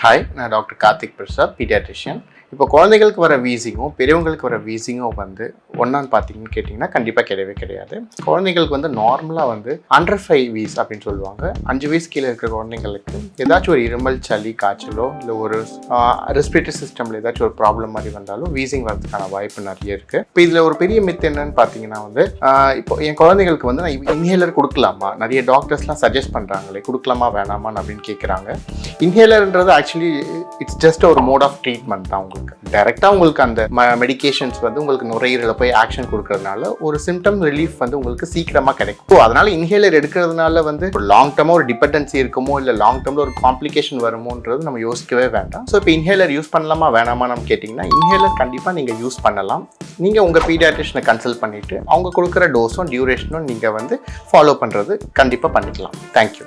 Hi, நான் doctor Karthick Prasaad, Paediatrician. இப்போ குழந்தைகளுக்கு வர வீசிங்கும் பெரியவங்களுக்கு வர வீசிங்கும் வந்து ஒன்றான்னு பார்த்தீங்கன்னு கேட்டிங்கன்னா கண்டிப்பாக கிடையாது. குழந்தைங்களுக்கு வந்து நார்மலாக வந்து அண்டர் 5 வீஸ் அப்படின்னு சொல்லுவாங்க. 5 வயசு கீழே இருக்கிற குழந்தைங்களுக்கு ஏதாச்சும் ஒரு இருமல், சளி, காய்ச்சலோ இல்லை ஒரு ரெஸ்பிரேட்டரி சிஸ்டமில் ஏதாச்சும் ஒரு ப்ராப்ளம் மாதிரி வந்தாலும் வீசிங் வரதுக்கான வாய்ப்பு நிறைய இருக்குது. இப்போ இதில் ஒரு பெரிய மித்து என்னன்னு பார்த்தீங்கன்னா வந்து இப்போ என் குழந்தைங்களுக்கு வந்து நான் இன்ஹேலர் கொடுக்கலாமா, நிறைய டாக்டர்ஸ்லாம் சஜஸ்ட் பண்ணுறாங்களே கொடுக்கலாமா வேணாமான்னு அப்படின்னு கேட்குறாங்க. இன்ஹேலர்ன்றது ஆக்சுவலி இட்ஸ் ஜஸ்ட் ஒரு மோட் ஆஃப் ட்ரீட்மெண்ட் தான். டைரக்டா உங்களுக்கு அந்த மெடிகேஷன்ஸ் வந்து உங்களுக்கு நுரையீரல போய் ஆக்ஷன் கொடுக்கறதுனால ஒரு சிம்டம் ரிலீஃப் வந்து உங்களுக்கு சீக்கிரமா கிடைக்கும். அதனால இன்ஹேலர் எடுக்கிறதுனால வந்து லாங் டர்மா ஒரு டிபெண்டன்சி இருக்குமோ இல்லை லாங் டர்ம்ல ஒரு காம்ப்ளிகேஷன் வருமோன்றது நம்ம யோசிக்கவே வேண்டாம். ஸோ இப்போ இன்ஹேலர் யூஸ் பண்ணலாமா வேணாமா நம்ம கேட்டிங்கன்னா இன்ஹேலர் கண்டிப்பாக நீங்கள் யூஸ் பண்ணலாம். நீங்கள் உங்கள் பீடியாட்ரிஷனை கன்சல்ட் பண்ணிவிட்டு அவங்க கொடுக்குற டோஸும் டியூரேஷனும் நீங்கள் வந்து ஃபாலோ பண்ணுறது கண்டிப்பாக பண்ணிக்கலாம். தேங்க்யூ.